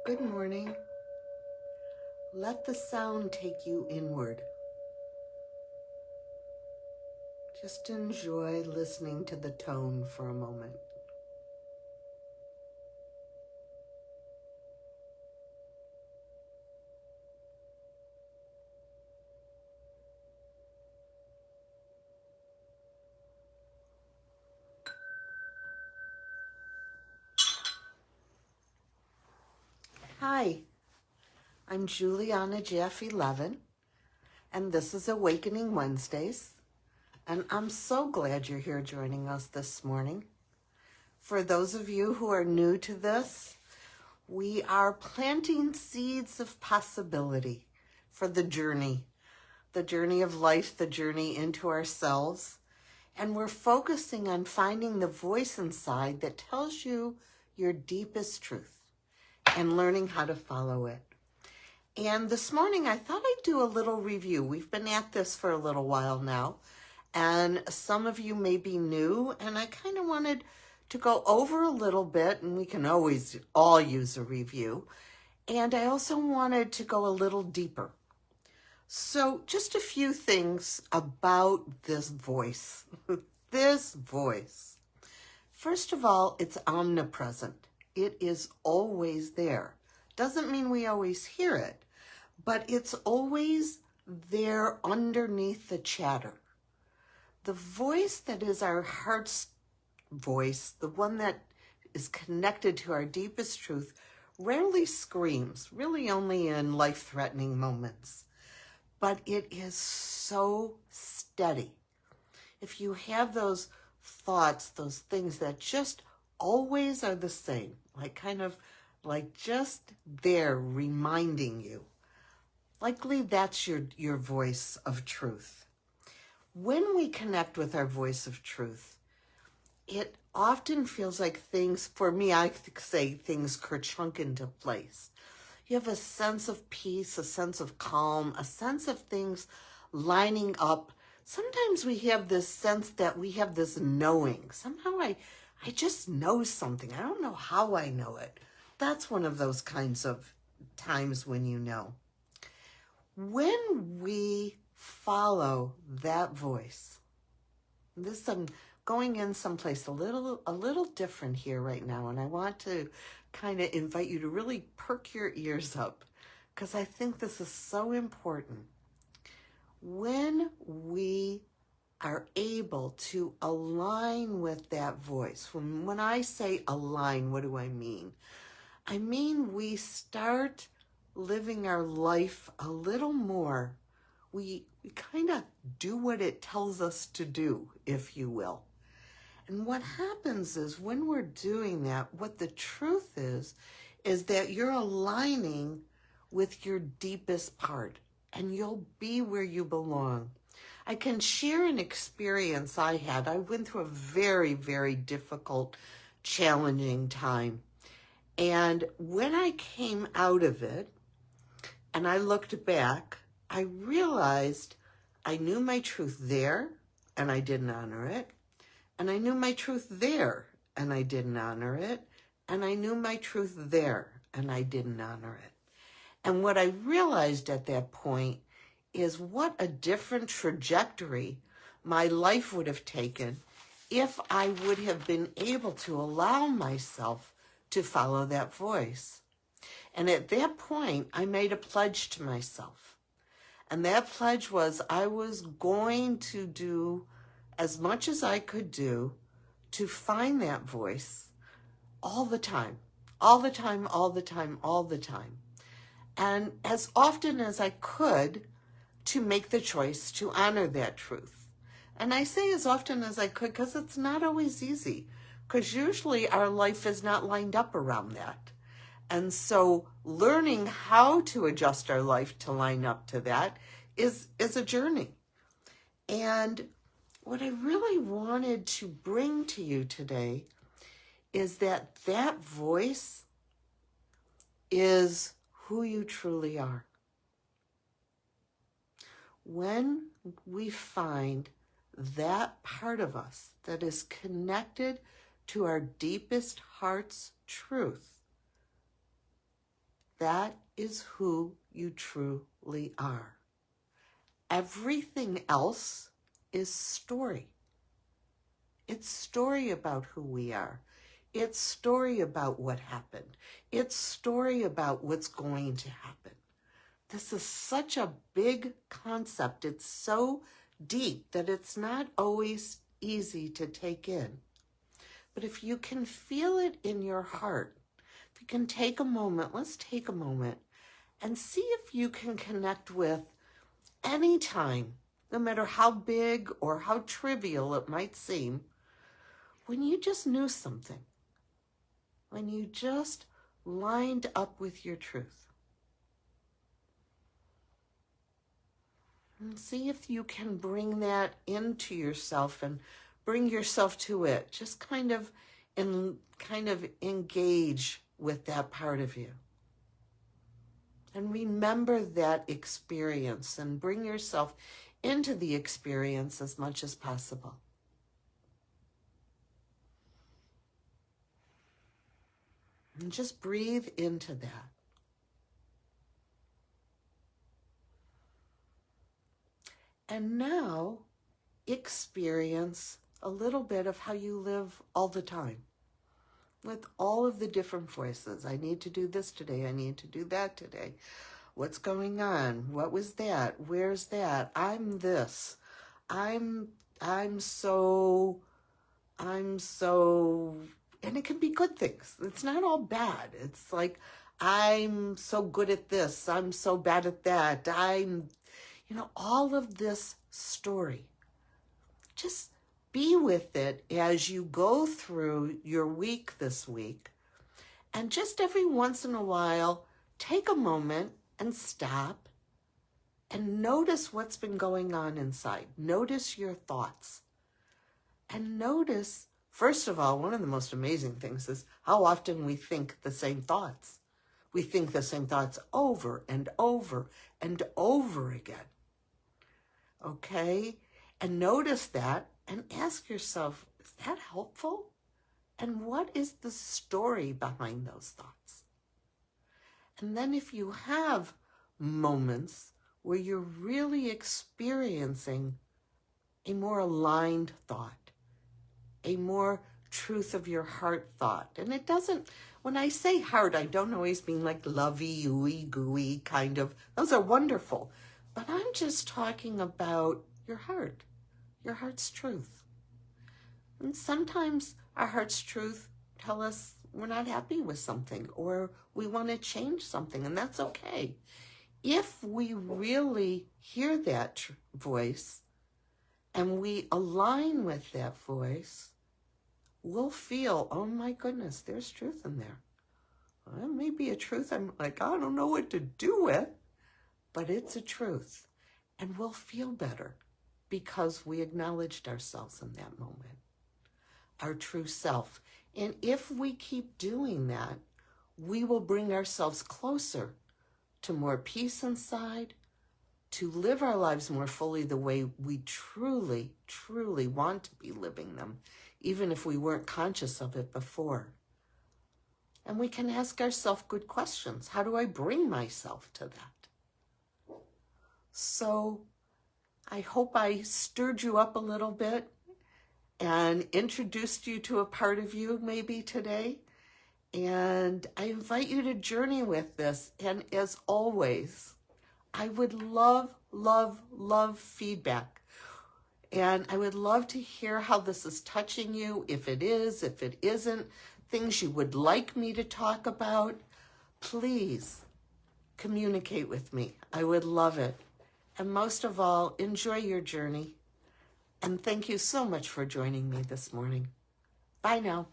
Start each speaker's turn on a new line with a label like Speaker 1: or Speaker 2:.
Speaker 1: Good morning. Let the sound take you inward. Just enjoy listening to the tone for a moment. Hi, I'm Julianna Jaffe Leven, and this is Awakening Wednesdays, and I'm so glad you're here joining us this morning. For those of you who are new to this, we are planting seeds of possibility for the journey of life, the journey into ourselves, and we're focusing on finding the voice inside that tells you your deepest truth and learning how to follow it. And this morning, I thought I'd do a little review. We've been at this for a little while now, and some of you may be new, and I kind of wanted to go over a little bit, and we can always all use a review. And I also wanted to go a little deeper. So just a few things about this voice. This voice. First of all, it's omnipresent. It is always there. Doesn't mean we always hear it, but it's always there underneath the chatter. The voice that is our heart's voice, the one that is connected to our deepest truth, rarely screams, really only in life-threatening moments. But it is so steady. If you have those thoughts, those things that just always are the same, like just there reminding you, likely that's your voice of truth. When we connect with our voice of truth, it often feels like things, for me, I say things kerchunk into place. You have a sense of peace, a sense of calm, a sense of things lining up. Sometimes we have this sense that we have this knowing. Somehow I just know something. I don't know how I know it. That's one of those kinds of times when you know. When we follow that voice, I'm going in someplace a little different here right now, and I want to kind of invite you to really perk your ears up, because I think this is so important. When we are able to align with that voice, when I say align, what do I mean? I mean we start living our life a little more. We kind of do what it tells us to do, if you will. And what happens is when we're doing that, what the truth is that you're aligning with your deepest part, and you'll be where you belong. I can share an experience I had. I went through a very, very difficult, challenging time. And when I came out of it and I looked back, I realized I knew my truth there and I didn't honor it. And I knew my truth there and I didn't honor it. And I knew my truth there and I didn't honor it. And what I realized at that point is what a different trajectory my life would have taken if I would have been able to allow myself to follow that voice. And at that point, I made a pledge to myself. And that pledge was I was going to do as much as I could do to find that voice all the time, all the time, all the time, all the time. And as often as I could to make the choice to honor that truth. And I say as often as I could because it's not always easy, because usually our life is not lined up around that. And so learning how to adjust our life to line up to that is a journey. And what I really wanted to bring to you today is that voice is who you truly are. When we find that part of us that is connected to our deepest heart's truth, that is who you truly are. Everything else is story. It's story about who we are. It's story about what happened. It's story about what's going to happen. This is such a big concept. It's so deep that it's not always easy to take in. But if you can feel it in your heart, if you can take a moment, let's take a moment and see if you can connect with any time, no matter how big or how trivial it might seem, when you just knew something, when you just lined up with your truth. And see if you can bring that into yourself and bring yourself to it. Just kind of engage with that part of you. And remember that experience and bring yourself into the experience as much as possible. And just breathe into that. And now experience a little bit of how you live all the time, with all of the different voices. I need to do this today. I need to do that today. What's going on? What was that? Where's that? I'm this. I'm so, and it can be good things. It's not all bad. It's like, I'm so good at this. I'm so bad at that. All of this story. Just be with it as you go through your week this week. And just every once in a while, take a moment and stop and notice what's been going on inside. Notice your thoughts. And notice, first of all, one of the most amazing things is how often we think the same thoughts. We think the same thoughts over and over and over again. Okay? And notice that and ask yourself, is that helpful? And what is the story behind those thoughts? And then if you have moments where you're really experiencing a more aligned thought, a more truth of your heart thought. And it doesn't, when I say heart, I don't always mean like lovey, ooey, gooey kind of, those are wonderful. But I'm just talking about your heart's truth. And sometimes our heart's truth tell us we're not happy with something or we want to change something, and that's okay. If we really hear that voice and we align with that voice, we'll feel, oh my goodness, there's truth in there. Well, it may be a truth I'm like, I don't know what to do with, but it's a truth. And we'll feel better because we acknowledged ourselves in that moment, our true self. And if we keep doing that, we will bring ourselves closer to more peace inside, to live our lives more fully the way we truly, truly want to be living them, even if we weren't conscious of it before. And we can ask ourselves good questions. How do I bring myself to that? So I hope I stirred you up a little bit and introduced you to a part of you maybe today. And I invite you to journey with this. And as always, I would love, love, love feedback. And I would love to hear how this is touching you, if it is, if it isn't, things you would like me to talk about. Please communicate with me. I would love it. And most of all, enjoy your journey. And thank you so much for joining me this morning. Bye now.